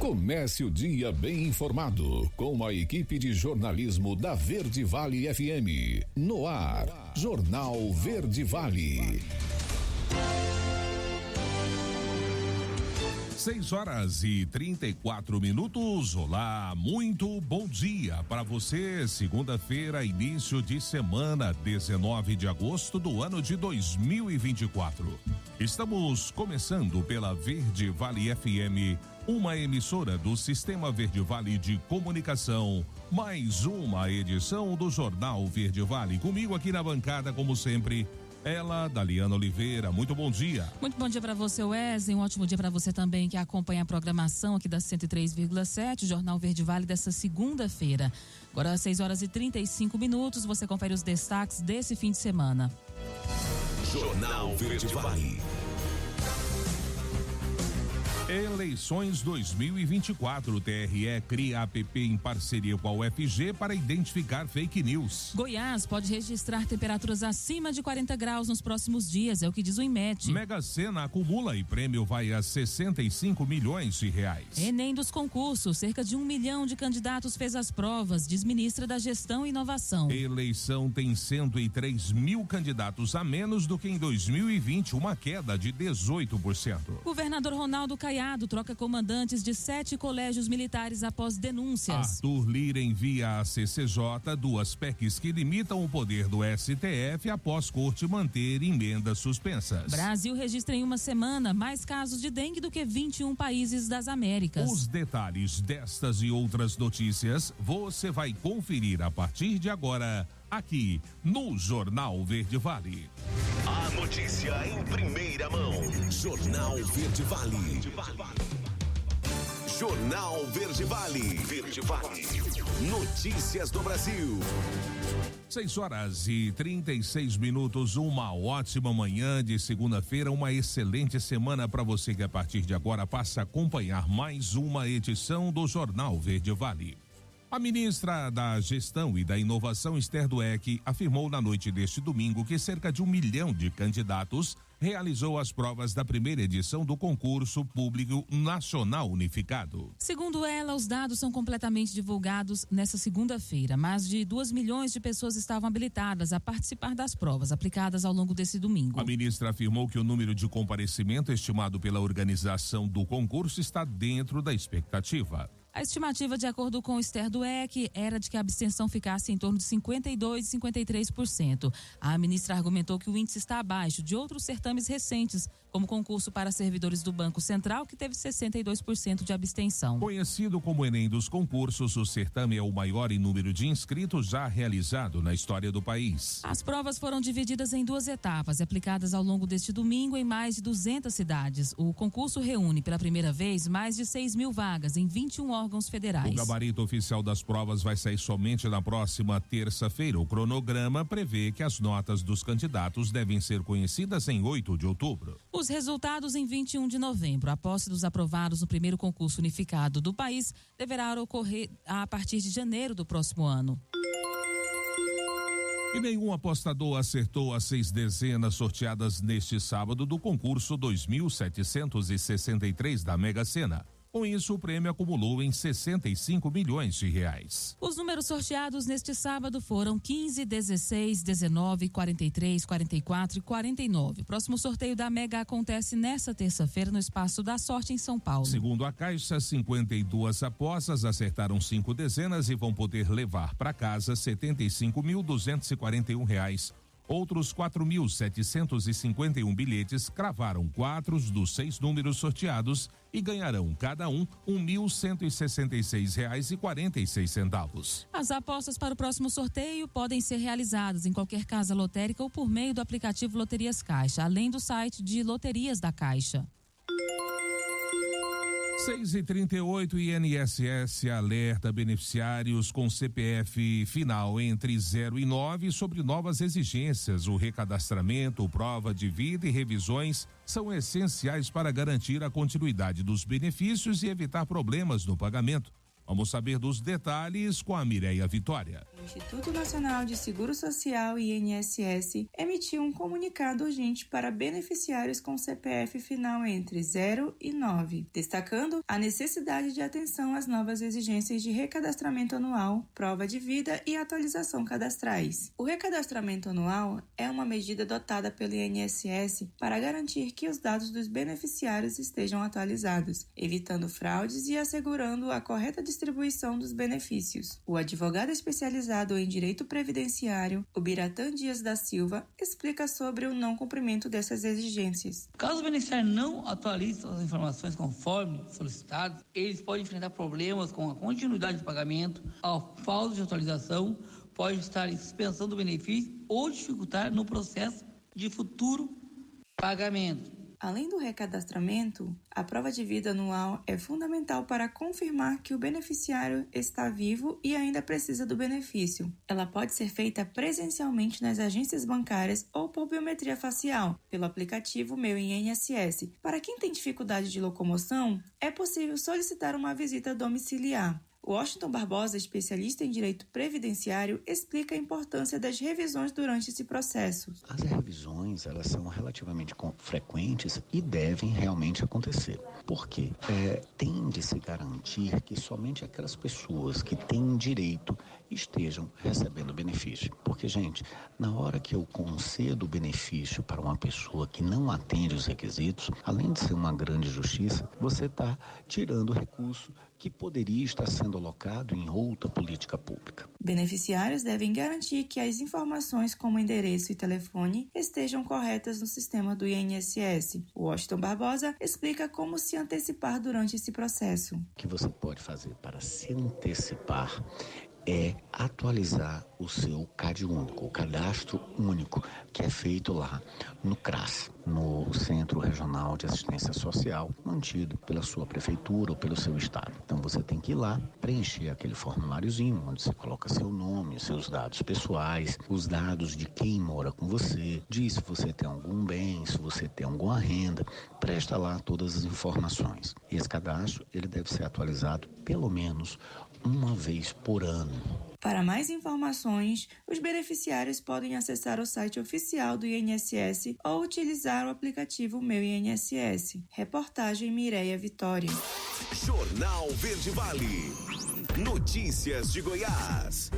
Comece o dia bem informado com a equipe de jornalismo da Verde Vale FM. No ar, Jornal Verde Vale. 6h34. Olá, muito bom dia para você. Segunda-feira, início de semana, 19 de agosto do ano de 2024. Estamos começando pela Verde Vale FM, uma emissora do Sistema Verde Vale de Comunicação. Mais uma edição do Jornal Verde Vale. Comigo aqui na bancada, como sempre, ela, Daliana Oliveira. Muito bom dia. Muito bom dia para você, Wesley. Um ótimo dia para você também que acompanha a programação aqui da 103,7, Jornal Verde Vale dessa segunda-feira. Agora às 6h35, você confere os destaques desse fim de semana. Jornal Verde Vale. Eleições 2024. O TRE cria app em parceria com a UFG para identificar fake news. Goiás pode registrar temperaturas acima de 40 graus nos próximos dias, é o que diz o INMET. Mega Sena acumula e prêmio vai a 65 milhões de reais. Enem dos concursos, cerca de 1 milhão de candidatos fez as provas, diz ministra da Gestão e Inovação. Eleição tem 103 mil candidatos a menos do que em 2020, uma queda de 18%. Governador Ronaldo Caiado troca comandantes de 7 colégios militares após denúncias. Arthur Lira envia à CCJ 2 PECs que limitam o poder do STF após corte manter emendas suspensas. Brasil registra em uma semana mais casos de dengue do que 21 países das Américas. Os detalhes destas e outras notícias você vai conferir a partir de agora aqui no Jornal Verde Vale. A notícia em primeira mão. Jornal Verde Vale. Jornal Verde Vale. Verde Vale. Notícias do Brasil. 6h36. Uma ótima manhã de segunda-feira, uma excelente semana para você que a partir de agora passa a acompanhar mais uma edição do Jornal Verde Vale. A ministra da Gestão e da Inovação, Esther Dweck, afirmou na noite deste domingo que cerca de 1 milhão de candidatos realizou as provas da primeira edição do concurso público nacional unificado. Segundo ela, os dados são completamente divulgados nesta segunda-feira. Mais de 2 milhões de pessoas estavam habilitadas a participar das provas aplicadas ao longo desse domingo. A ministra afirmou que o número de comparecimento estimado pela organização do concurso está dentro da expectativa. A estimativa, de acordo com Esther Dweck, era de que a abstenção ficasse em torno de 52% e 53%. A ministra argumentou que o índice está abaixo de outros certames recentes, como o concurso para servidores do Banco Central, que teve 62% de abstenção. Conhecido como Enem dos concursos, o certame é o maior em número de inscritos já realizado na história do país. As provas foram divididas em 2 etapas, aplicadas ao longo deste domingo em mais de 200 cidades. O concurso reúne pela primeira vez mais de 6 mil vagas em 21 órgãos federais. O gabarito oficial das provas vai sair somente na próxima terça-feira. O cronograma prevê que as notas dos candidatos devem ser conhecidas em 8 de outubro. Os resultados em 21 de novembro. A posse dos aprovados no primeiro concurso unificado do país deverá ocorrer a partir de janeiro do próximo ano. E nenhum apostador acertou as 6 dezenas sorteadas neste sábado do concurso 2.763 da Mega Sena. Com isso, o prêmio acumulou em 65 milhões de reais. Os números sorteados neste sábado foram 15, 16, 19, 43, 44 e 49. O próximo sorteio da Mega acontece nesta terça-feira no Espaço da Sorte, em São Paulo. Segundo a Caixa, 52 apostas acertaram 5 dezenas e vão poder levar para casa R$ 75.241. Outros 4.751 bilhetes cravaram 4 dos 6 números sorteados e ganharão cada um R$ 1.166,46. As apostas para o próximo sorteio podem ser realizadas em qualquer casa lotérica ou por meio do aplicativo Loterias Caixa, além do site de Loterias da Caixa. 6h38, INSS alerta beneficiários com CPF final entre 0 e 9 sobre novas exigências. O recadastramento, prova de vida e revisões são essenciais para garantir a continuidade dos benefícios e evitar problemas no pagamento. Vamos saber dos detalhes com a Mireia Vitória. O Instituto Nacional de Seguro Social, INSS, emitiu um comunicado urgente para beneficiários com CPF final entre 0 e 9, destacando a necessidade de atenção às novas exigências de recadastramento anual, prova de vida e atualização cadastrais. O recadastramento anual é uma medida adotada pelo INSS para garantir que os dados dos beneficiários estejam atualizados, evitando fraudes e assegurando a correta distribuição dos benefícios. O advogado especializado em Direito Previdenciário, o Biratã Dias da Silva, explica sobre o não cumprimento dessas exigências. Caso o beneficiário não atualize as informações conforme solicitado, eles podem enfrentar problemas com a continuidade do pagamento, a falta de atualização, pode estar em suspensão do benefício ou dificultar no processo de futuro pagamento. Além do recadastramento, a prova de vida anual é fundamental para confirmar que o beneficiário está vivo e ainda precisa do benefício. Ela pode ser feita presencialmente nas agências bancárias ou por biometria facial, pelo aplicativo Meu INSS. Para quem tem dificuldade de locomoção, é possível solicitar uma visita domiciliar. Washington Barbosa, especialista em direito previdenciário, explica a importância das revisões durante esse processo. As revisões, elas são relativamente frequentes e devem realmente acontecer. Por quê? Tem de se garantir que somente aquelas pessoas que têm direito estejam recebendo benefício. Porque, gente, na hora que eu concedo o benefício para uma pessoa que não atende os requisitos, além de ser uma grande injustiça, você está tirando o recurso que poderia estar sendo alocado em outra política pública. Beneficiários devem garantir que as informações como endereço e telefone estejam corretas no sistema do INSS. Washington Barbosa explica como se antecipar durante esse processo. O que você pode fazer para se antecipar é atualizar o seu CAD único, o cadastro único, que é feito lá no CRAS, no Centro Regional de Assistência Social, mantido pela sua prefeitura ou pelo seu estado. Então você tem que ir lá, preencher aquele formuláriozinho, onde você coloca seu nome, seus dados pessoais, os dados de quem mora com você, diz se você tem algum bem, se você tem alguma renda, presta lá todas as informações. Esse cadastro, ele deve ser atualizado pelo menos uma vez por ano. Para mais informações, os beneficiários podem acessar o site oficial do INSS ou utilizar o aplicativo Meu INSS. Reportagem Mireia Vitória. Jornal Verde Vale. Notícias de Goiás.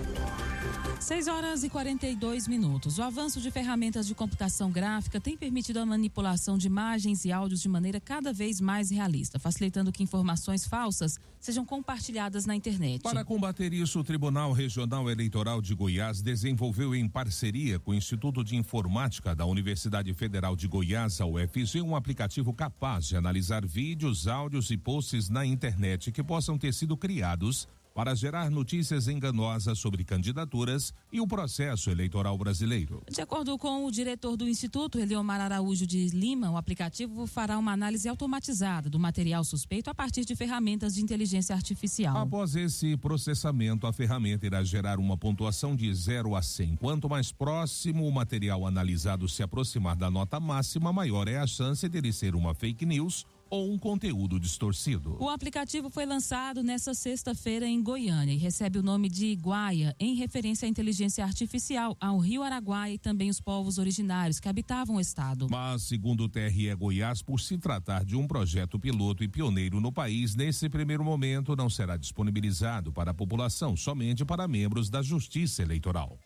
6h42. O avanço de ferramentas de computação gráfica tem permitido a manipulação de imagens e áudios de maneira cada vez mais realista, facilitando que informações falsas sejam compartilhadas na internet. Para combater isso, o Tribunal Regional Eleitoral de Goiás desenvolveu em parceria com o Instituto de Informática da Universidade Federal de Goiás, a UFG, um aplicativo capaz de analisar vídeos, áudios e posts na internet que possam ter sido criados para gerar notícias enganosas sobre candidaturas e o processo eleitoral brasileiro. De acordo com o diretor do Instituto, Eliomar Araújo de Lima, o aplicativo fará uma análise automatizada do material suspeito a partir de ferramentas de inteligência artificial. Após esse processamento, a ferramenta irá gerar uma pontuação de 0 a 100. Quanto mais próximo o material analisado se aproximar da nota máxima, maior é a chance de ele ser uma fake news ou um conteúdo distorcido. O aplicativo foi lançado nesta sexta-feira em Goiânia e recebe o nome de Iguaia, em referência à inteligência artificial, ao Rio Araguaia e também os povos originários que habitavam o estado. Mas, segundo o TRE Goiás, por se tratar de um projeto piloto e pioneiro no país, nesse primeiro momento não será disponibilizado para a população, somente para membros da Justiça Eleitoral.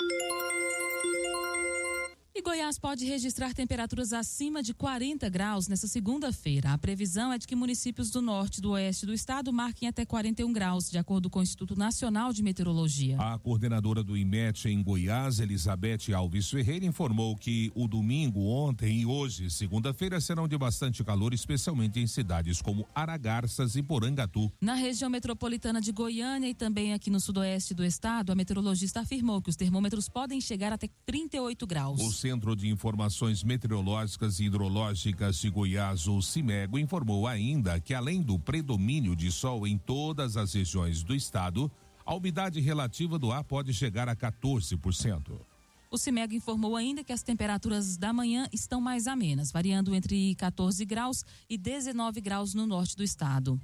E Goiás pode registrar temperaturas acima de 40 graus nesta segunda-feira. A previsão é de que municípios do norte e do oeste do estado marquem até 41 graus, de acordo com o Instituto Nacional de Meteorologia. A coordenadora do IMET em Goiás, Elizabeth Alves Ferreira, informou que o domingo, ontem e hoje, segunda-feira, serão de bastante calor, especialmente em cidades como Aragarças e Porangatu. Na região metropolitana de Goiânia e também aqui no sudoeste do estado, a meteorologista afirmou que os termômetros podem chegar até 38 graus. O Centro de Informações Meteorológicas e Hidrológicas de Goiás, o CIMEGO, informou ainda que, além do predomínio de sol em todas as regiões do estado, a umidade relativa do ar pode chegar a 14%. O CIMEGO informou ainda que as temperaturas da manhã estão mais amenas, variando entre 14 graus e 19 graus no norte do estado.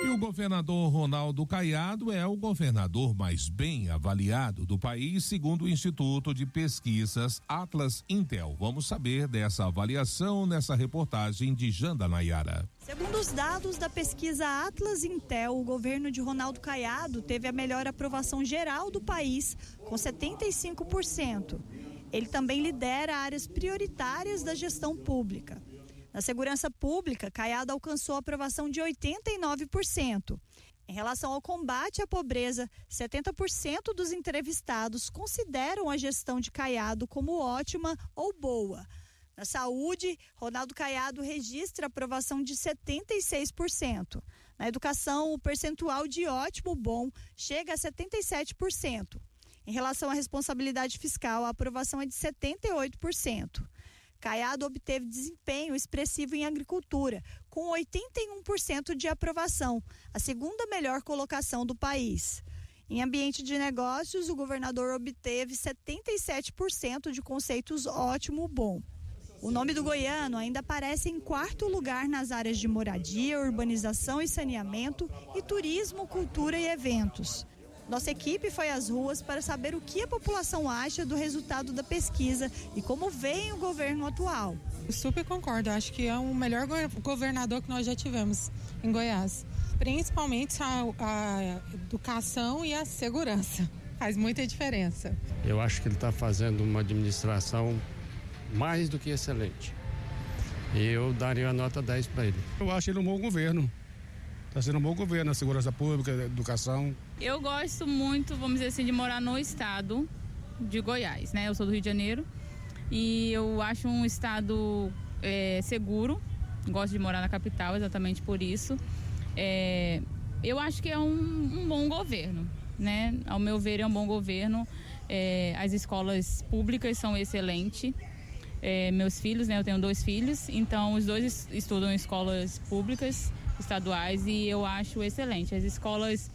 E o governador Ronaldo Caiado é o governador mais bem avaliado do país, segundo o Instituto de Pesquisas Atlas Intel. Vamos saber dessa avaliação nessa reportagem de Janda Nayara. Segundo os dados da pesquisa Atlas Intel, o governo de Ronaldo Caiado teve a melhor aprovação geral do país, com 75%. Ele também lidera áreas prioritárias da gestão pública. Na segurança pública, Caiado alcançou a aprovação de 89%. Em relação ao combate à pobreza, 70% dos entrevistados consideram a gestão de Caiado como ótima ou boa. Na saúde, Ronaldo Caiado registra aprovação de 76%. Na educação, o percentual de ótimo bom chega a 77%. Em relação à responsabilidade fiscal, a aprovação é de 78%. Caiado obteve desempenho expressivo em agricultura, com 81% de aprovação, a segunda melhor colocação do país. Em ambiente de negócios, o governador obteve 77% de conceitos ótimo-bom. O nome do goiano ainda aparece em quarto lugar nas áreas de moradia, urbanização e saneamento e turismo, cultura e eventos. Nossa equipe foi às ruas para saber o que a população acha do resultado da pesquisa e como vem o governo atual. Eu super concordo, acho que é o melhor governador que nós já tivemos em Goiás. Principalmente a educação e a segurança, faz muita diferença. Eu acho que ele está fazendo uma administração mais do que excelente. Eu daria a nota 10 para ele. Eu acho ele um bom governo. Está sendo um bom governo na segurança pública, educação. Eu gosto muito, vamos dizer assim, de morar no estado de Goiás, né? Eu sou do Rio de Janeiro e eu acho um estado seguro. Gosto de morar na capital exatamente por isso. Eu acho que é um bom governo, né? Ao meu ver, é um bom governo. As escolas públicas são excelentes. Meus filhos, né? Eu tenho 2 filhos, então os 2 estudam em escolas públicas, estaduais, e eu acho excelente. As escolas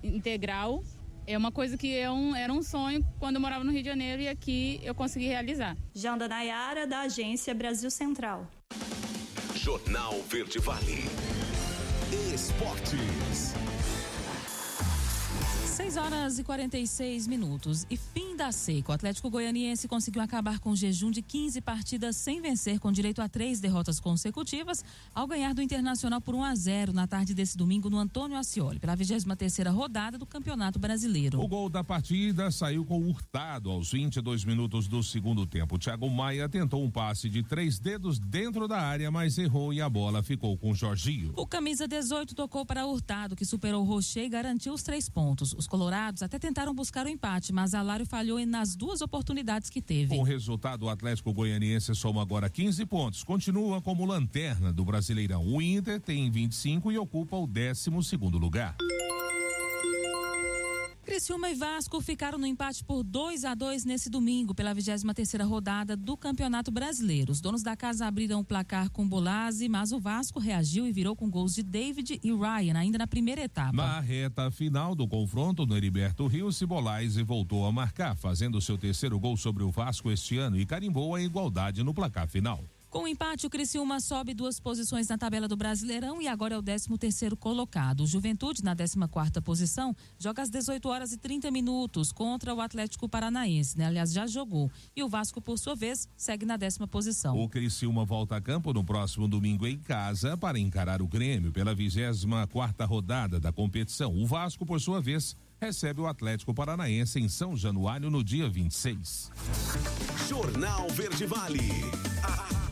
integral é uma coisa que era um sonho quando eu morava no Rio de Janeiro e aqui eu consegui realizar. Janda Nayara, da Agência Brasil Central. Jornal Verde Vale. Esportes. 6h46. E fim da seca. O Atlético Goianiense conseguiu acabar com o jejum de 15 partidas sem vencer, com direito a 3 derrotas consecutivas, ao ganhar do Internacional por 1-0 na tarde desse domingo no Antônio Ascioli, pela 23ª rodada do Campeonato Brasileiro. O gol da partida saiu com Hurtado aos 22 minutos do segundo tempo. Thiago Maia tentou um passe de 3 dedos dentro da área, mas errou e a bola ficou com Jorginho. O camisa 18 tocou para Hurtado, que superou o Rocher e garantiu os 3 pontos. Os colorados até tentaram buscar o empate, mas Alário falhou nas 2 oportunidades que teve. Com o resultado, o Atlético Goianiense soma agora 15 pontos. Continua como lanterna do Brasileirão. O Inter tem 25 e ocupa o 12º lugar. Criciúma e Vasco ficaram no empate por 2-2 nesse domingo, pela 23ª rodada do Campeonato Brasileiro. Os donos da casa abriram o placar com Bolazzi, mas o Vasco reagiu e virou com gols de David e Ryan, ainda na primeira etapa. Na reta final do confronto, no Heriberto Rios, Bolazzi voltou a marcar, fazendo seu 3º gol sobre o Vasco este ano e carimbou a igualdade no placar final. Com o empate, o Criciúma sobe 2 posições na tabela do Brasileirão e agora é o 13º colocado. O Juventude, na 14ª posição, joga às 18h30 contra o Atlético Paranaense, né? Aliás, já jogou. E o Vasco, por sua vez, segue na 10ª posição. O Criciúma volta a campo no próximo domingo em casa para encarar o Grêmio pela 24ª rodada da competição. O Vasco, por sua vez, recebe o Atlético Paranaense em São Januário no dia 26. Jornal Verde Vale.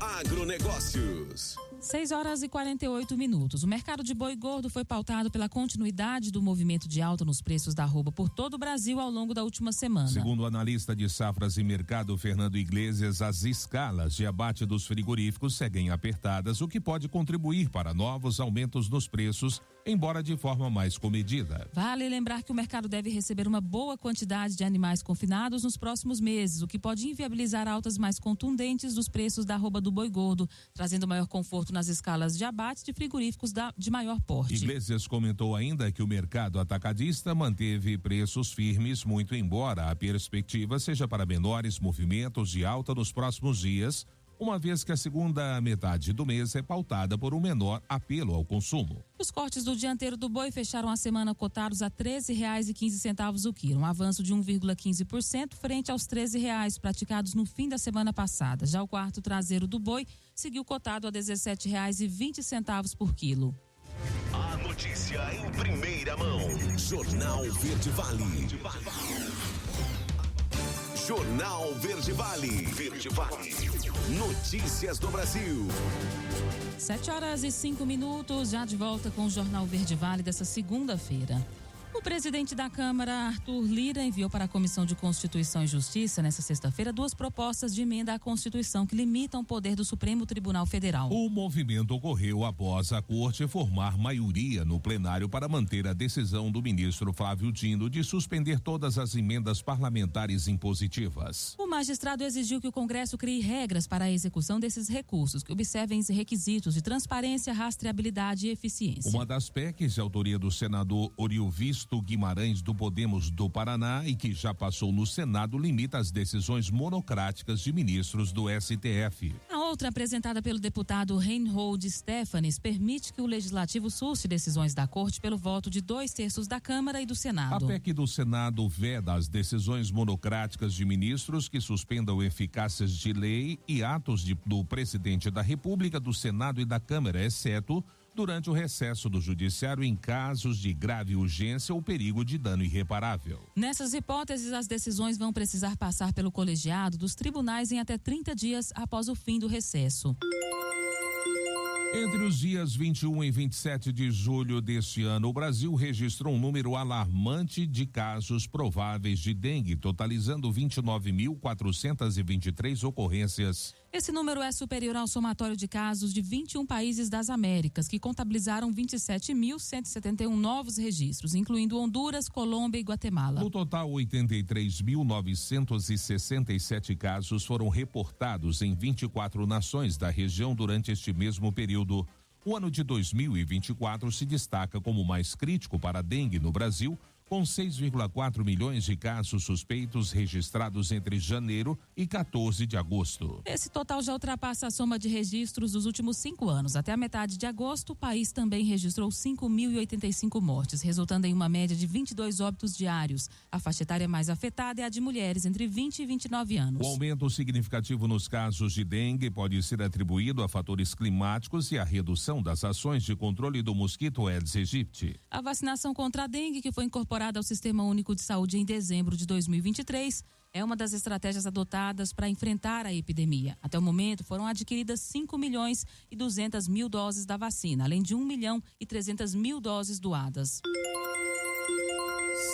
Agronegócios. 6h48. O mercado de boi gordo foi pautado pela continuidade do movimento de alta nos preços da arroba por todo o Brasil ao longo da última semana. Segundo o analista de safras e mercado Fernando Iglesias, as escalas de abate dos frigoríficos seguem apertadas, o que pode contribuir para novos aumentos nos preços, embora de forma mais comedida. Vale lembrar que o mercado deve receber uma boa quantidade de animais confinados nos próximos meses, o que pode inviabilizar altas mais contundentes dos preços da arroba do boi gordo, trazendo maior conforto nas escalas de abate de frigoríficos de maior porte. Iglesias comentou ainda que o mercado atacadista manteve preços firmes, muito embora a perspectiva seja para menores movimentos de alta nos próximos dias, uma vez que a segunda metade do mês é pautada por um menor apelo ao consumo. Os cortes do dianteiro do boi fecharam a semana cotados a R$ 13,15 o quilo, um avanço de 1,15% frente aos R$ 13,00 praticados no fim da semana passada. Já o quarto traseiro do boi seguiu cotado a R$ 17,20 por quilo. A notícia em primeira mão. Jornal Verde Vale. Jornal Verde Vale. Verde Vale. Notícias do Brasil. 7h05, já de volta com o Jornal Verde Vale dessa segunda-feira. O presidente da Câmara, Arthur Lira, enviou para a Comissão de Constituição e Justiça, nesta sexta-feira, 2 propostas de emenda à Constituição que limitam o poder do Supremo Tribunal Federal. O movimento ocorreu após a Corte formar maioria no plenário para manter a decisão do ministro Flávio Dino de suspender todas as emendas parlamentares impositivas. O magistrado exigiu que o Congresso crie regras para a execução desses recursos, que observem requisitos de transparência, rastreabilidade e eficiência. Uma das PECs de autoria do senador Oriovisto Guimarães do Podemos do Paraná e que já passou no Senado limita as decisões monocráticas de ministros do STF. A outra, apresentada pelo deputado Reinhold Stefanes, permite que o Legislativo suste decisões da Corte pelo voto de 2/3 da Câmara e do Senado. A PEC do Senado veda as decisões monocráticas de ministros que suspendam eficácias de lei e atos do presidente da República, do Senado e da Câmara, exceto durante o recesso do Judiciário em casos de grave urgência ou perigo de dano irreparável. Nessas hipóteses, as decisões vão precisar passar pelo colegiado dos tribunais em até 30 dias após o fim do recesso. Entre os dias 21 e 27 de julho deste ano, o Brasil registrou um número alarmante de casos prováveis de dengue, totalizando 29.423 ocorrências. Esse número é superior ao somatório de casos de 21 países das Américas, que contabilizaram 27.171 novos registros, incluindo Honduras, Colômbia e Guatemala. No total, 83.967 casos foram reportados em 24 nações da região durante este mesmo período. O ano de 2024 se destaca como o mais crítico para a dengue no Brasil, com 6,4 milhões de casos suspeitos registrados entre janeiro e 14 de agosto. Esse total já ultrapassa a soma de registros dos últimos 5 anos. Até a metade de agosto, o país também registrou 5.085 mortes, resultando em uma média de 22 óbitos diários. A faixa etária mais afetada é a de mulheres entre 20 e 29 anos. O aumento significativo nos casos de dengue pode ser atribuído a fatores climáticos e à redução das ações de controle do mosquito Aedes aegypti. A vacinação contra a dengue, que foi incorporada ao Sistema Único de Saúde em dezembro de 2023, é uma das estratégias adotadas para enfrentar a epidemia. Até o momento, foram adquiridas 5.200.000 doses da vacina, além de 1.300.000 doses doadas.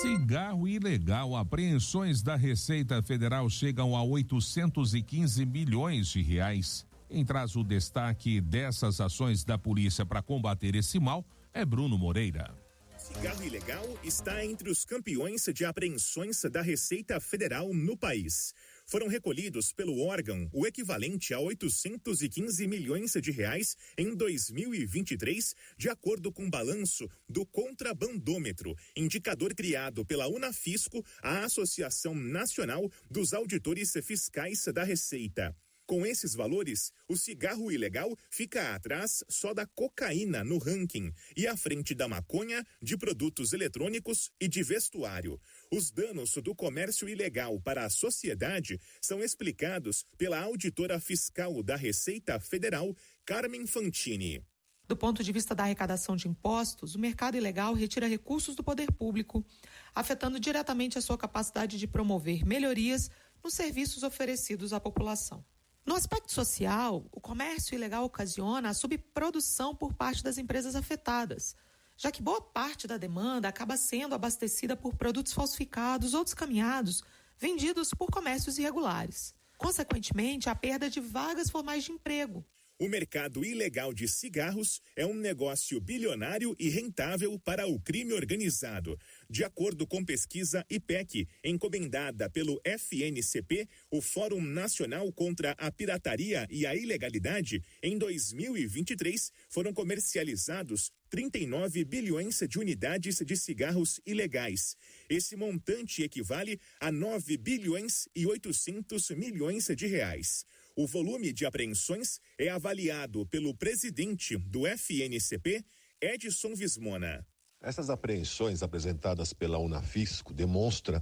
Cigarro ilegal. Apreensões da Receita Federal chegam a 815 milhões de reais. Quem traz o destaque dessas ações da polícia para combater esse mal é Bruno Moreira. Cigarro ilegal está entre os campeões de apreensões da Receita Federal no país. Foram recolhidos pelo órgão o equivalente a 815 milhões de reais em 2023, de acordo com o balanço do Contrabandômetro, indicador criado pela Unafisco, a Associação Nacional dos Auditores Fiscais da Receita. Com esses valores, o cigarro ilegal fica atrás só da cocaína no ranking e à frente da maconha, de produtos eletrônicos e de vestuário. Os danos do comércio ilegal para a sociedade são explicados pela auditora fiscal da Receita Federal, Carmen Fantini. Do ponto de vista da arrecadação de impostos, o mercado ilegal retira recursos do poder público, afetando diretamente a sua capacidade de promover melhorias nos serviços oferecidos à população. No aspecto social, o comércio ilegal ocasiona a subprodução por parte das empresas afetadas, já que boa parte da demanda acaba sendo abastecida por produtos falsificados ou descaminhados, vendidos por comércios irregulares. Consequentemente, a perda de vagas formais de emprego. O mercado ilegal de cigarros é um negócio bilionário e rentável para o crime organizado. De acordo com pesquisa IPEC, encomendada pelo FNCP, o Fórum Nacional contra a Pirataria e a Ilegalidade, em 2023 foram comercializados 39 bilhões de unidades de cigarros ilegais. Esse montante equivale a 9 bilhões e 800 milhões de reais. O volume de apreensões é avaliado pelo presidente do FNCP, Edson Vismona. Essas apreensões apresentadas pela Unafisco demonstram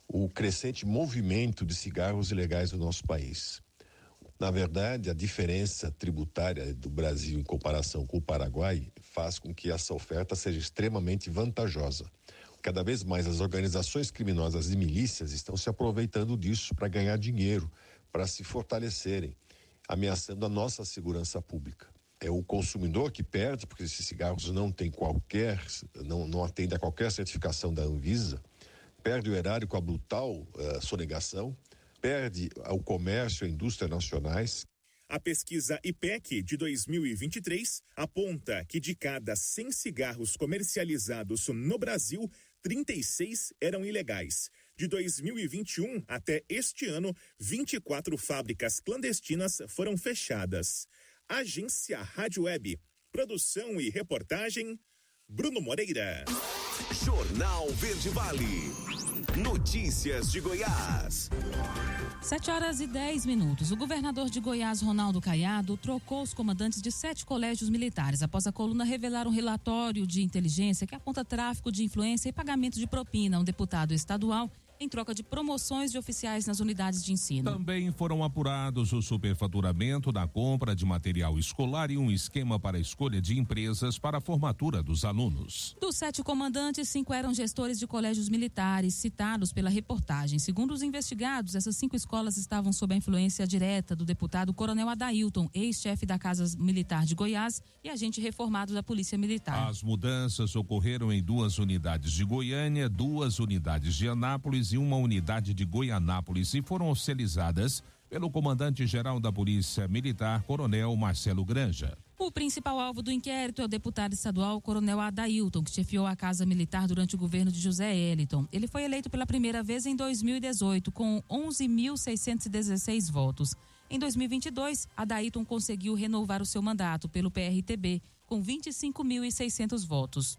o crescente movimento de cigarros ilegais no nosso país. Na verdade, a diferença tributária do Brasil em comparação com o Paraguai faz com que essa oferta seja extremamente vantajosa. Cada vez mais as organizações criminosas e milícias estão se aproveitando disso para ganhar dinheiro, para se fortalecerem, ameaçando a nossa segurança pública. É o consumidor que perde, porque esses cigarros não atendem a qualquer certificação da Anvisa, perde o erário com a brutal sonegação, perde o comércio e a indústria nacionais. A pesquisa IPEC de 2023 aponta que de cada 100 cigarros comercializados no Brasil, 36 eram ilegais. De 2021 até este ano, 24 fábricas clandestinas foram fechadas. Agência Rádio Web. Produção e reportagem, Bruno Moreira. Jornal Verde Vale. Notícias de Goiás. 7h10. O governador de Goiás, Ronaldo Caiado, trocou os comandantes de 7 colégios militares após a coluna revelar um relatório de inteligência que aponta tráfico de influência e pagamento de propina a um deputado estadual em troca de promoções de oficiais nas unidades de ensino. Também foram apurados o superfaturamento da compra de material escolar e um esquema para a escolha de empresas para a formatura dos alunos. Dos 7 comandantes, 5 eram gestores de colégios militares citados pela reportagem. Segundo os investigados, essas 5 escolas estavam sob a influência direta do deputado Coronel Adailton, ex-chefe da Casa Militar de Goiás e agente reformado da Polícia Militar. As mudanças ocorreram em 2 unidades de Goiânia, 2 unidades de Anápolis e uma unidade de Goianápolis e foram oficializadas pelo comandante-geral da Polícia Militar, Coronel Marcelo Granja. O principal alvo do inquérito é o deputado estadual Coronel Adailton, que chefiou a Casa Militar durante o governo de José Eliton. Ele foi eleito pela primeira vez em 2018, com 11.616 votos. Em 2022, Adailton conseguiu renovar o seu mandato pelo PRTB, com 25.600 votos.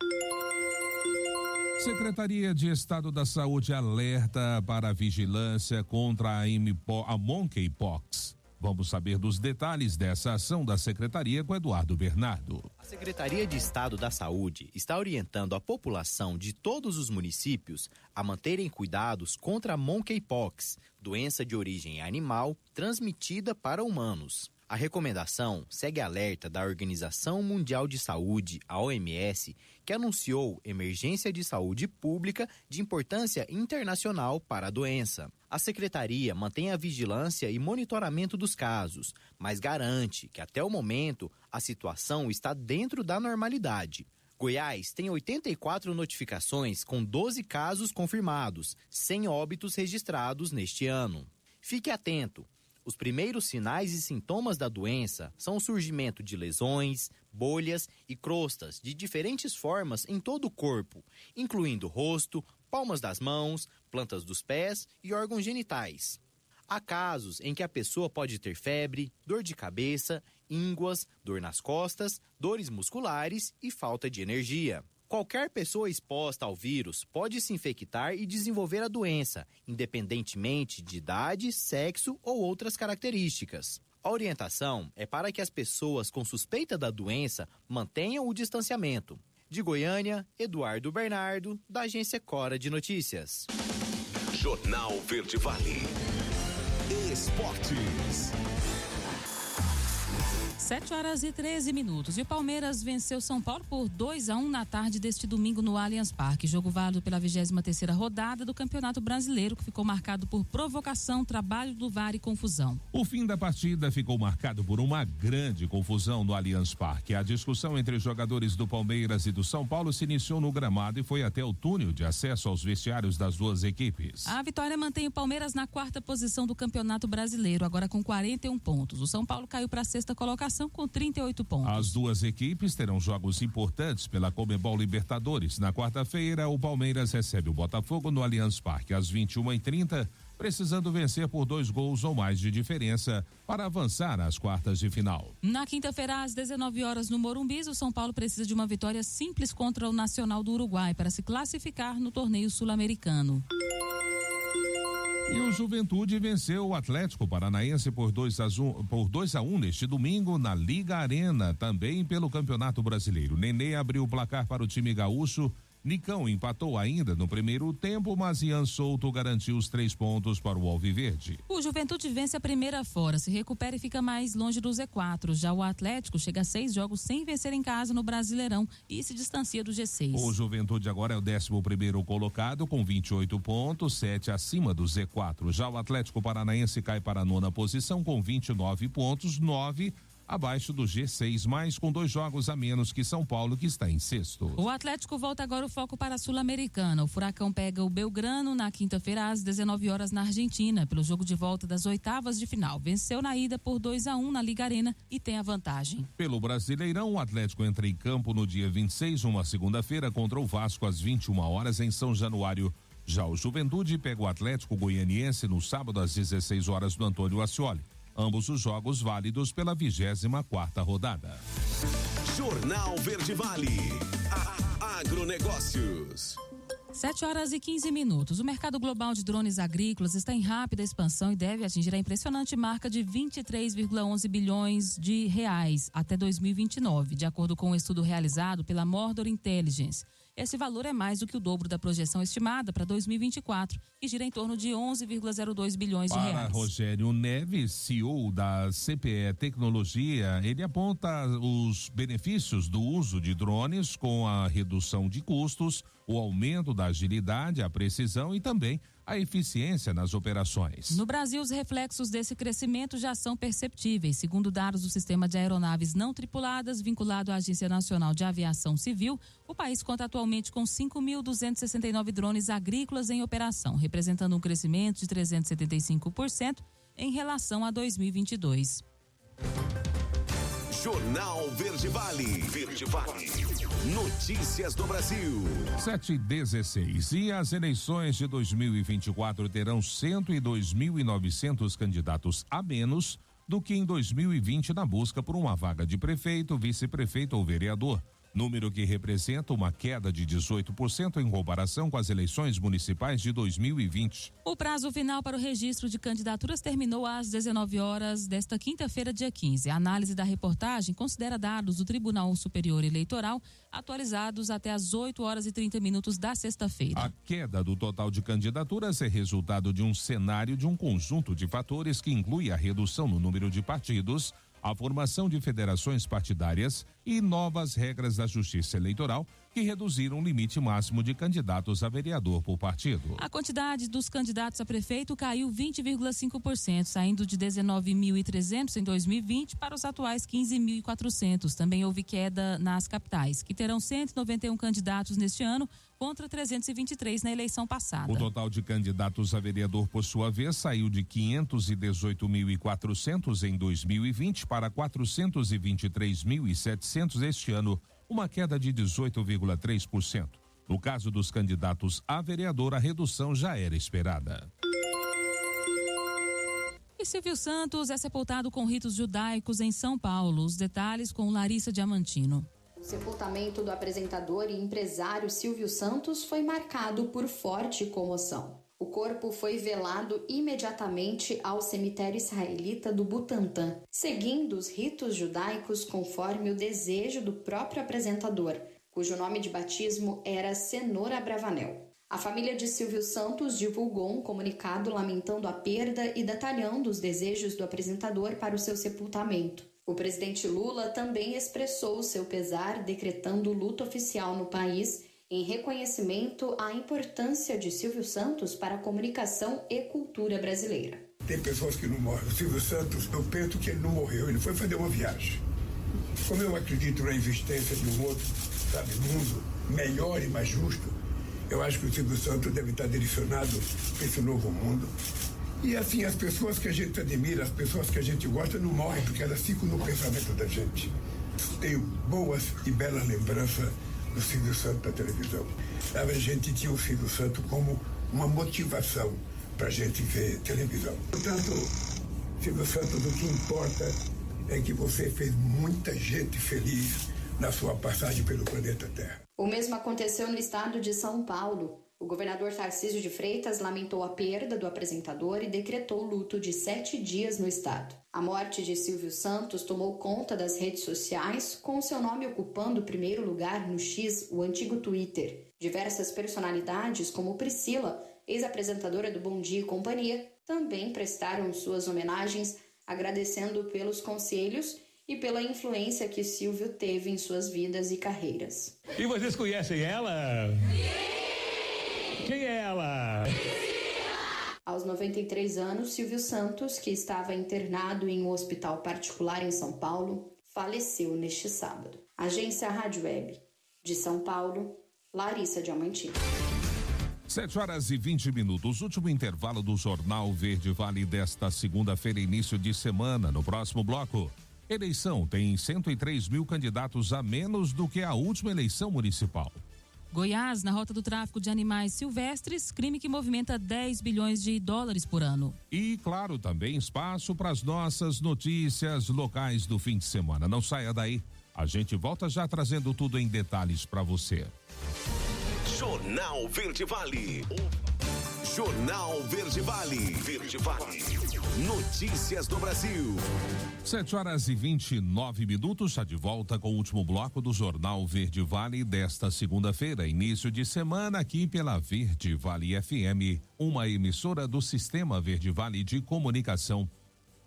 Secretaria de Estado da Saúde alerta para a vigilância contra a Monkeypox. Vamos saber dos detalhes dessa ação da Secretaria com Eduardo Bernardo. A Secretaria de Estado da Saúde está orientando a população de todos os municípios a manterem cuidados contra a Monkeypox, doença de origem animal transmitida para humanos. A recomendação segue alerta da Organização Mundial de Saúde, a OMS, que anunciou emergência de saúde pública de importância internacional para a doença. A Secretaria mantém a vigilância e monitoramento dos casos, mas garante que até o momento a situação está dentro da normalidade. Goiás tem 84 notificações com 12 casos confirmados, 100 óbitos registrados neste ano. Fique atento. Os primeiros sinais e sintomas da doença são o surgimento de lesões, bolhas e crostas de diferentes formas em todo o corpo, incluindo rosto, palmas das mãos, plantas dos pés e órgãos genitais. Há casos em que a pessoa pode ter febre, dor de cabeça, ínguas, dor nas costas, dores musculares e falta de energia. Qualquer pessoa exposta ao vírus pode se infectar e desenvolver a doença, independentemente de idade, sexo ou outras características. A orientação é para que as pessoas com suspeita da doença mantenham o distanciamento. De Goiânia, Eduardo Bernardo, da Agência Cora de Notícias. Jornal Verde Vale. Esportes. 7h13. E o Palmeiras venceu São Paulo por 2-1 na tarde deste domingo no Allianz Parque. Jogo válido pela 23ª rodada do Campeonato Brasileiro, que ficou marcado por provocação, trabalho do VAR e confusão. O fim da partida ficou marcado por uma grande confusão no Allianz Parque. A discussão entre os jogadores do Palmeiras e do São Paulo se iniciou no gramado e foi até o túnel de acesso aos vestiários das duas equipes. A vitória mantém o Palmeiras na 4ª posição do Campeonato Brasileiro, agora com 41 pontos. O São Paulo caiu para a 6ª colocação com 38 pontos. As duas equipes terão jogos importantes pela Conmebol Libertadores. Na quarta-feira, o Palmeiras recebe o Botafogo no Allianz Parque às 21h30, precisando vencer por 2 gols ou mais de diferença para avançar às quartas de final. Na quinta-feira, às 19h no Morumbi, o São Paulo precisa de uma vitória simples contra o Nacional do Uruguai para se classificar no torneio sul-americano. E o Juventude venceu o Atlético Paranaense por 2-1 neste domingo na Liga Arena, também pelo Campeonato Brasileiro. Nenê abriu o placar para o time gaúcho. Nicão empatou ainda no primeiro tempo, mas Ian Souto garantiu os 3 pontos para o Alviverde. O Juventude vence a primeira fora, se recupera e fica mais longe do Z4. Já o Atlético chega a 6 jogos sem vencer em casa no Brasileirão e se distancia do G6. O Juventude agora é o 11º colocado com 28 pontos, 7 acima do Z4. Já o Atlético Paranaense cai para a 9ª posição com 29 pontos, 9 abaixo do G6, mas com 2 jogos a menos que São Paulo, que está em 6º. O Atlético volta agora o foco para a Sul-Americana. O Furacão pega o Belgrano na quinta-feira às 19 horas na Argentina, pelo jogo de volta das oitavas de final. Venceu na ida por 2-1 na Liga Arena e tem a vantagem. Pelo Brasileirão, o Atlético entra em campo no dia 26, uma segunda-feira, contra o Vasco às 21 horas em São Januário. Já o Juventude pega o Atlético Goianiense no sábado às 16 horas do Antônio Ascioli. Ambos os jogos válidos pela 24ª rodada. Jornal Verde Vale. Agronegócios. 7h15. O mercado global de drones agrícolas está em rápida expansão e deve atingir a impressionante marca de 23,11 bilhões de reais até 2029, de acordo com um estudo realizado pela Mordor Intelligence. Esse valor é mais do que o dobro da projeção estimada para 2024, que gira em torno de 11,02 bilhões de reais. Para Rogério Neves, CEO da CPE Tecnologia, ele aponta os benefícios do uso de drones com a redução de custos, o aumento da agilidade, a precisão e também a eficiência nas operações. No Brasil, os reflexos desse crescimento já são perceptíveis. Segundo dados do Sistema de Aeronaves Não Tripuladas, vinculado à Agência Nacional de Aviação Civil, o país conta atualmente com 5.269 drones agrícolas em operação, representando um crescimento de 375% em relação a 2022. Jornal Verde Vale. Verde Vale. Notícias do Brasil. 7h16. E as eleições de 2024 terão 102.900 candidatos a menos do que em 2020 na busca por uma vaga de prefeito, vice-prefeito ou vereador. Número que representa uma queda de 18% em comparação com as eleições municipais de 2020. O prazo final para o registro de candidaturas terminou às 19 horas desta quinta-feira, dia 15. A análise da reportagem considera dados do Tribunal Superior Eleitoral atualizados até às 8h30 da sexta-feira. A queda do total de candidaturas é resultado de um cenário de um conjunto de fatores que inclui a redução no número de partidos, a formação de federações partidárias e novas regras da Justiça Eleitoral que reduziram o limite máximo de candidatos a vereador por partido. A quantidade dos candidatos a prefeito caiu 20,5%, saindo de 19.300 em 2020 para os atuais 15.400. Também houve queda nas capitais, que terão 191 candidatos neste ano, contra 323 na eleição passada. O total de candidatos a vereador, por sua vez, saiu de 518.400 em 2020 para 423.700 este ano, uma queda de 18,3%. No caso dos candidatos a vereador, a redução já era esperada. E Silvio Santos é sepultado com ritos judaicos em São Paulo. Os detalhes com Larissa Diamantino. O sepultamento do apresentador e empresário Silvio Santos foi marcado por forte comoção. O corpo foi velado imediatamente ao cemitério israelita do Butantã, seguindo os ritos judaicos conforme o desejo do próprio apresentador, cujo nome de batismo era Senor Abravanel. A família de Silvio Santos divulgou um comunicado lamentando a perda e detalhando os desejos do apresentador para o seu sepultamento. O presidente Lula também expressou seu pesar, decretando luto oficial no país em reconhecimento à importância de Silvio Santos para a comunicação e cultura brasileira. Tem pessoas que não morrem. O Silvio Santos, eu penso que ele não morreu, ele foi fazer uma viagem. Como eu acredito na existência de um outro, mundo melhor e mais justo, eu acho que o Silvio Santos deve estar direcionado para esse novo mundo. E assim, as pessoas que a gente admira, as pessoas que a gente gosta, não morrem porque elas ficam no pensamento da gente. Tenho boas e belas lembranças do Silvio Santos da televisão. A gente tinha o Silvio Santos como uma motivação para a gente ver televisão. Portanto, Silvio Santos, o que importa é que você fez muita gente feliz na sua passagem pelo planeta Terra. O mesmo aconteceu no estado de São Paulo. O governador Tarcísio de Freitas lamentou a perda do apresentador e decretou luto de 7 dias no estado. A morte de Silvio Santos tomou conta das redes sociais, com seu nome ocupando o primeiro lugar no X, o antigo Twitter. Diversas personalidades, como Priscila, ex-apresentadora do Bom Dia e Companhia, também prestaram suas homenagens, agradecendo pelos conselhos e pela influência que Silvio teve em suas vidas e carreiras. E vocês conhecem ela? Quem é ela? Aos 93 anos, Silvio Santos, que estava internado em um hospital particular em São Paulo, faleceu neste sábado. Agência Rádio Web. De São Paulo, Larissa Diamantino. 7h20. Último intervalo do Jornal Verde Vale desta segunda-feira, início de semana. No próximo bloco, eleição tem 103 mil candidatos a menos do que a última eleição municipal. Goiás, na rota do tráfico de animais silvestres, crime que movimenta 10 bilhões de dólares por ano. E, claro, também espaço para as nossas notícias locais do fim de semana. Não saia daí. A gente volta já trazendo tudo em detalhes para você. Jornal Verde Vale. Jornal Verde Vale. Verde Vale. Notícias do Brasil. 7h29. Já de volta com o último bloco do Jornal Verde Vale desta segunda-feira, início de semana, aqui pela Verde Vale FM, uma emissora do Sistema Verde Vale de Comunicação.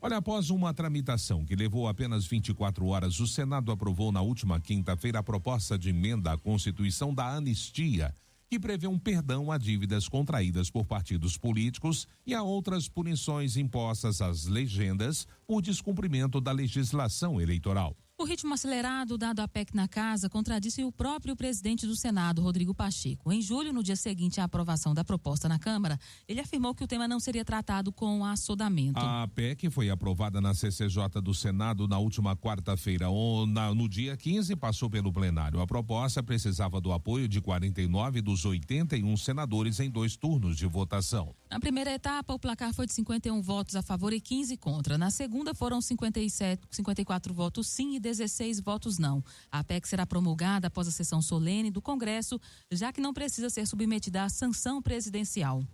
Olha, após uma tramitação que levou apenas 24 horas, o Senado aprovou na última quinta-feira a proposta de emenda à Constituição da anistia, que prevê um perdão a dívidas contraídas por partidos políticos e a outras punições impostas às legendas por descumprimento da legislação eleitoral. O ritmo acelerado dado à PEC na casa contradisse o próprio presidente do Senado, Rodrigo Pacheco. Em julho, no dia seguinte à aprovação da proposta na Câmara, ele afirmou que o tema não seria tratado com assodamento. A PEC foi aprovada na CCJ do Senado na última quarta-feira. No dia 15, passou pelo plenário. A proposta precisava do apoio de 49 dos 81 senadores em 2 turnos de votação. Na primeira etapa, o placar foi de 51 votos a favor e 15 contra. Na segunda, foram 54 votos sim e 16 votos não. A PEC será promulgada após a sessão solene do Congresso, já que não precisa ser submetida à sanção presidencial.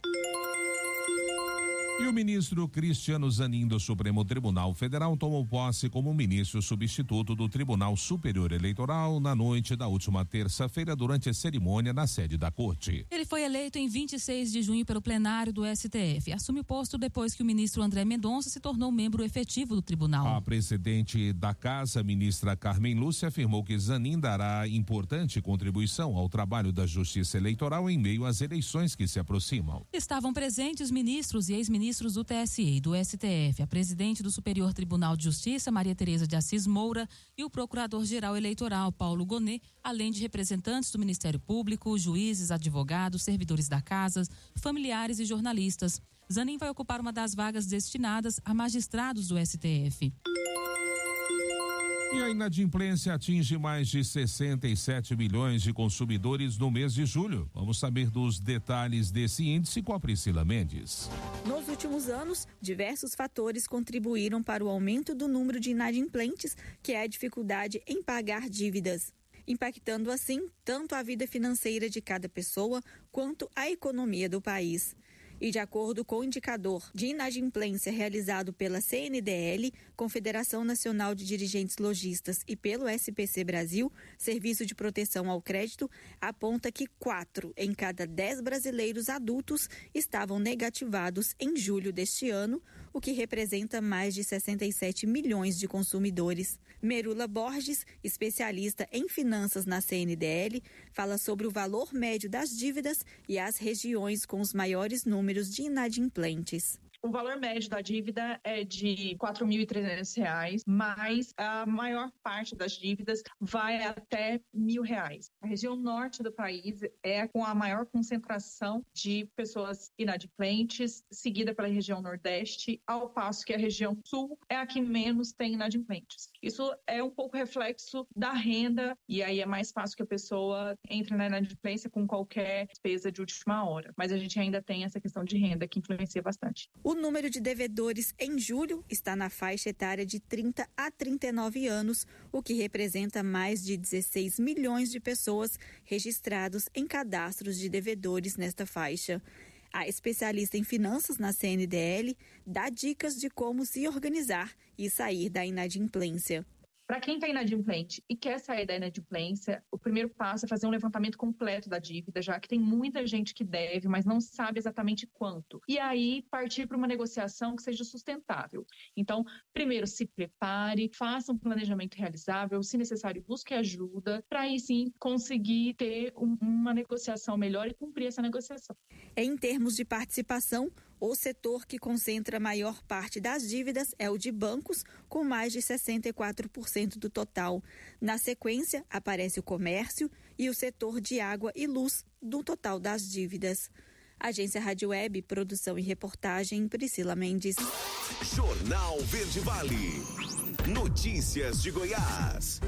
E o ministro Cristiano Zanin do Supremo Tribunal Federal tomou posse como ministro substituto do Tribunal Superior Eleitoral na noite da última terça-feira durante a cerimônia na sede da Corte. Ele foi eleito em 26 de junho pelo plenário do STF. Assume o posto depois que o ministro André Mendonça se tornou membro efetivo do tribunal. A presidente da Casa, ministra Carmen Lúcia, afirmou que Zanin dará importante contribuição ao trabalho da Justiça Eleitoral em meio às eleições que se aproximam. Estavam presentes ministros e ex-ministros do TSE e do STF, a presidente do Superior Tribunal de Justiça, Maria Tereza de Assis Moura, e o procurador-geral eleitoral, Paulo Gonet, além de representantes do Ministério Público, juízes, advogados, servidores da casa, familiares e jornalistas. Zanin vai ocupar uma das vagas destinadas a magistrados do STF. E a inadimplência atinge mais de 67 milhões de consumidores no mês de julho. Vamos saber dos detalhes desse índice com a Priscila Mendes. Nos últimos anos, diversos fatores contribuíram para o aumento do número de inadimplentes, que é a dificuldade em pagar dívidas, impactando assim tanto a vida financeira de cada pessoa quanto a economia do país. E de acordo com o indicador de inadimplência realizado pela CNDL, Confederação Nacional de Dirigentes Lojistas, e pelo SPC Brasil, Serviço de Proteção ao Crédito, aponta que 4 em cada 10 brasileiros adultos estavam negativados em julho deste ano, o que representa mais de 67 milhões de consumidores. Merula Borges, especialista em finanças na CNDL, fala sobre o valor médio das dívidas e as regiões com os maiores números de inadimplentes. O valor médio da dívida é de R$ 4.300, mas a maior parte das dívidas vai até R$ 1.000. A região norte do país é com a maior concentração de pessoas inadimplentes, seguida pela região nordeste, ao passo que a região sul é a que menos tem inadimplentes. Isso é um pouco reflexo da renda, e aí é mais fácil que a pessoa entre na inadimplência com qualquer despesa de última hora. Mas a gente ainda tem essa questão de renda que influencia bastante. O número de devedores em julho está na faixa etária de 30 a 39 anos, o que representa mais de 16 milhões de pessoas registrados em cadastros de devedores nesta faixa. A especialista em finanças na CNDL dá dicas de como se organizar e sair da inadimplência. Para quem está inadimplente e quer sair da inadimplência, o primeiro passo é fazer um levantamento completo da dívida, já que tem muita gente que deve, mas não sabe exatamente quanto. E aí partir para uma negociação que seja sustentável. Então, primeiro se prepare, faça um planejamento realizável, se necessário busque ajuda, para aí sim conseguir ter uma negociação melhor e cumprir essa negociação. Em termos de participação, o setor que concentra a maior parte das dívidas é o de bancos, com mais de 64% do total. Na sequência, aparece o comércio e o setor de água e luz do total das dívidas. Agência Rádio Web, produção e reportagem, Priscila Mendes. Jornal Verde Vale. Notícias de Goiás.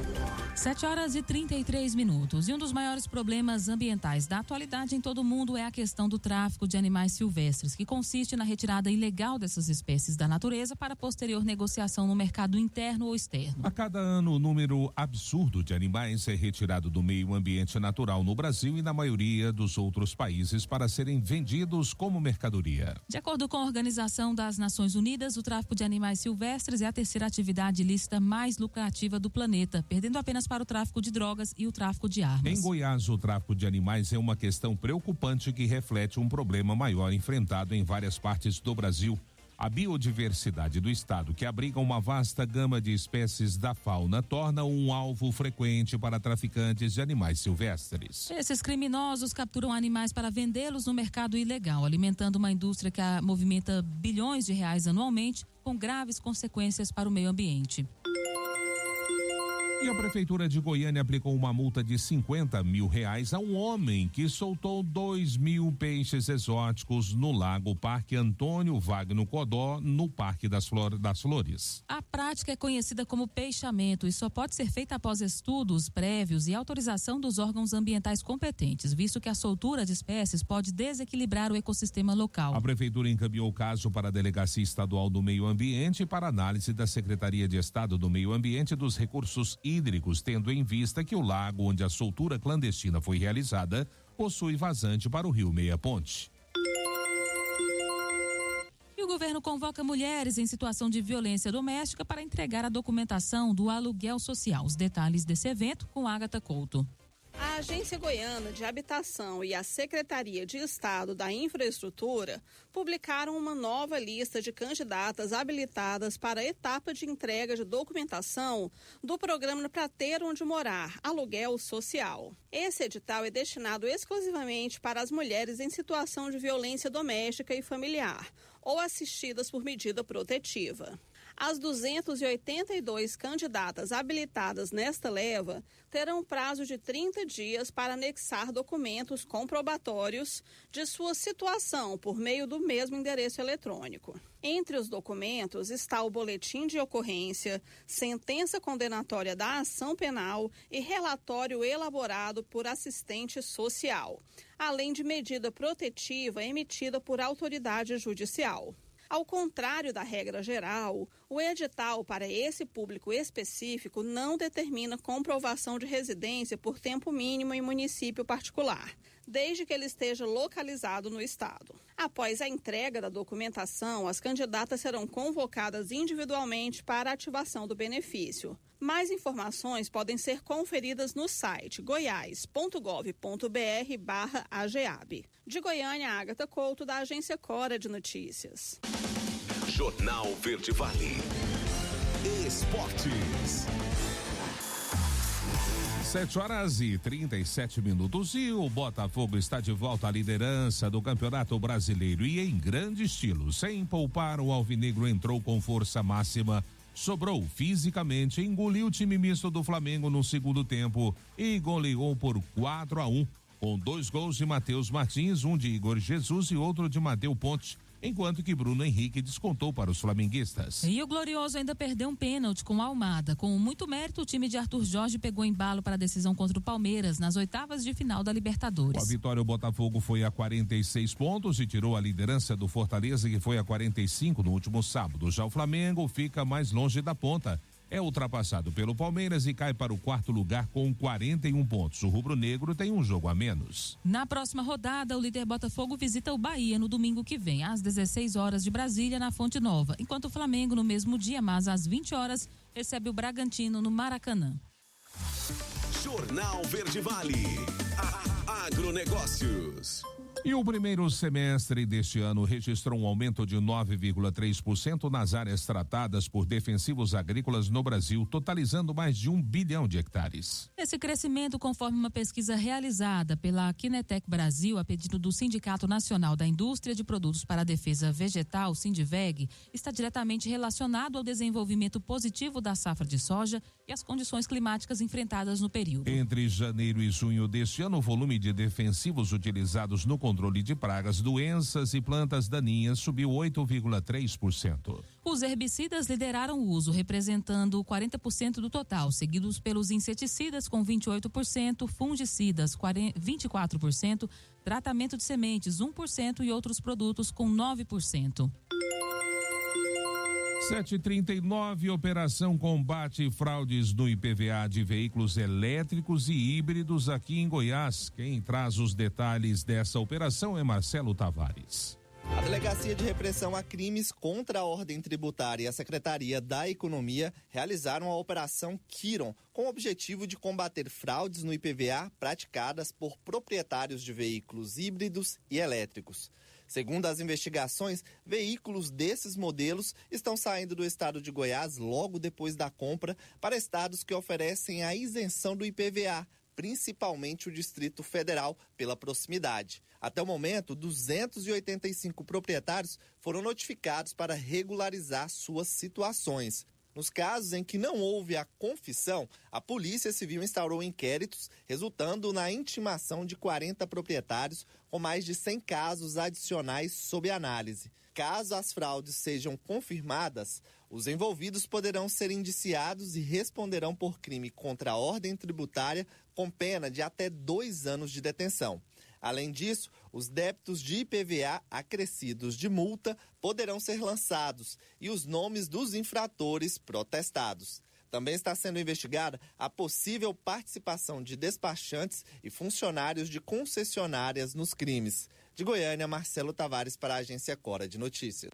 7h33. E um dos maiores problemas ambientais da atualidade em todo o mundo é a questão do tráfico de animais silvestres, que consiste na retirada ilegal dessas espécies da natureza para posterior negociação no mercado interno ou externo. A cada ano, o número absurdo de animais é retirado do meio ambiente natural no Brasil e na maioria dos outros países para serem vendidos como mercadoria. De acordo com a Organização das Nações Unidas, o tráfico de animais silvestres é a terceira atividade ilícita mais lucrativa do planeta, perdendo apenas para o tráfico de drogas e o tráfico de armas. Em Goiás, o tráfico de animais é uma questão preocupante que reflete um problema maior enfrentado em várias partes do Brasil. A biodiversidade do estado, que abriga uma vasta gama de espécies da fauna, torna um alvo frequente para traficantes de animais silvestres. Esses criminosos capturam animais para vendê-los no mercado ilegal, alimentando uma indústria que movimenta bilhões de reais anualmente, com graves consequências para o meio ambiente. E a Prefeitura de Goiânia aplicou uma multa de R$50 mil a um homem que soltou 2.000 peixes exóticos no Lago Parque Antônio Wagner Codó, no Parque das Flores. A prática é conhecida como peixamento e só pode ser feita após estudos prévios e autorização dos órgãos ambientais competentes, visto que a soltura de espécies pode desequilibrar o ecossistema local. A Prefeitura encaminhou o caso para a Delegacia Estadual do Meio Ambiente e para análise da Secretaria de Estado do Meio Ambiente e dos Recursos Hídricos, tendo em vista que o lago onde a soltura clandestina foi realizada possui vazante para o rio Meia Ponte. E o governo convoca mulheres em situação de violência doméstica para entregar a documentação do aluguel social. Os detalhes desse evento com Agatha Couto. A Agência Goiana de Habitação e a Secretaria de Estado da Infraestrutura publicaram uma nova lista de candidatas habilitadas para a etapa de entrega de documentação do programa Pra Ter Onde Morar, Aluguel Social. Esse edital é destinado exclusivamente para as mulheres em situação de violência doméstica e familiar ou assistidas por medida protetiva. As 282 candidatas habilitadas nesta leva terão prazo de 30 dias para anexar documentos comprobatórios de sua situação por meio do mesmo endereço eletrônico. Entre os documentos está o boletim de ocorrência, sentença condenatória da ação penal e relatório elaborado por assistente social, além de medida protetiva emitida por autoridade judicial. Ao contrário da regra geral, o edital para esse público específico não determina comprovação de residência por tempo mínimo em município particular, desde que ele esteja localizado no estado. Após a entrega da documentação, as candidatas serão convocadas individualmente para a ativação do benefício. Mais informações podem ser conferidas no site goiás.gov.br/AGEAB. De Goiânia, Agatha Couto, da Agência Cora de Notícias. Jornal Verde Vale. Esportes. 7h37 e o Botafogo está de volta à liderança do Campeonato Brasileiro e em grande estilo, sem poupar, o alvinegro entrou com força máxima, sobrou fisicamente, engoliu o time misto do Flamengo no segundo tempo e goleou por 4-1, com 2 gols de Matheus Martins, um de Igor Jesus e outro de Mateu Ponte. enquanto que Bruno Henrique descontou para os flamenguistas. E o Glorioso ainda perdeu um pênalti com a Almada. Com muito mérito, o time de Arthur Jorge pegou embalo para a decisão contra o Palmeiras nas oitavas de final da Libertadores. Com a vitória, o Botafogo foi a 46 pontos e tirou a liderança do Fortaleza, que foi a 45 no último sábado. Já o Flamengo fica mais longe da ponta. É ultrapassado pelo Palmeiras e cai para o quarto lugar com 41 pontos. O rubro-negro tem um jogo a menos. Na próxima rodada, o líder Botafogo visita o Bahia no domingo que vem, às 16 horas de Brasília, na Fonte Nova. Enquanto o Flamengo, no mesmo dia, mas às 20 horas, recebe o Bragantino no Maracanã. Jornal Verde Vale. Agronegócios. E o primeiro semestre deste ano registrou um aumento de 9,3% nas áreas tratadas por defensivos agrícolas no Brasil, totalizando mais de 1 bilhão de hectares. Esse crescimento, conforme uma pesquisa realizada pela Kinetec Brasil, a pedido do Sindicato Nacional da Indústria de Produtos para a Defesa Vegetal, Sindiveg, está diretamente relacionado ao desenvolvimento positivo da safra de soja e às condições climáticas enfrentadas no período. Entre janeiro e junho deste ano, o volume de defensivos utilizados no controle de pragas, doenças e plantas daninhas subiu 8,3%. Os herbicidas lideraram o uso, representando 40% do total, seguidos pelos inseticidas com 28%, fungicidas 24%, tratamento de sementes 1% e outros produtos com 9%. 7h39, operação combate fraudes no IPVA de veículos elétricos e híbridos aqui em Goiás. Quem traz os detalhes dessa operação é Marcelo Tavares. A Delegacia de Repressão a Crimes contra a Ordem Tributária e a Secretaria da Economia realizaram a Operação Quiron, com o objetivo de combater fraudes no IPVA praticadas por proprietários de veículos híbridos e elétricos. Segundo as investigações, veículos desses modelos estão saindo do estado de Goiás logo depois da compra para estados que oferecem a isenção do IPVA, principalmente o Distrito Federal, pela proximidade. Até o momento, 285 proprietários foram notificados para regularizar suas situações. Nos casos em que não houve a confissão, a Polícia Civil instaurou inquéritos, resultando na intimação de 40 proprietários, com mais de 100 casos adicionais sob análise. Caso as fraudes sejam confirmadas, os envolvidos poderão ser indiciados e responderão por crime contra a ordem tributária, com pena de até 2 anos de detenção. Além disso, os débitos de IPVA acrescidos de multa poderão ser lançados e os nomes dos infratores protestados. Também está sendo investigada a possível participação de despachantes e funcionários de concessionárias nos crimes. De Goiânia, Marcelo Tavares para a Agência Cora de Notícias.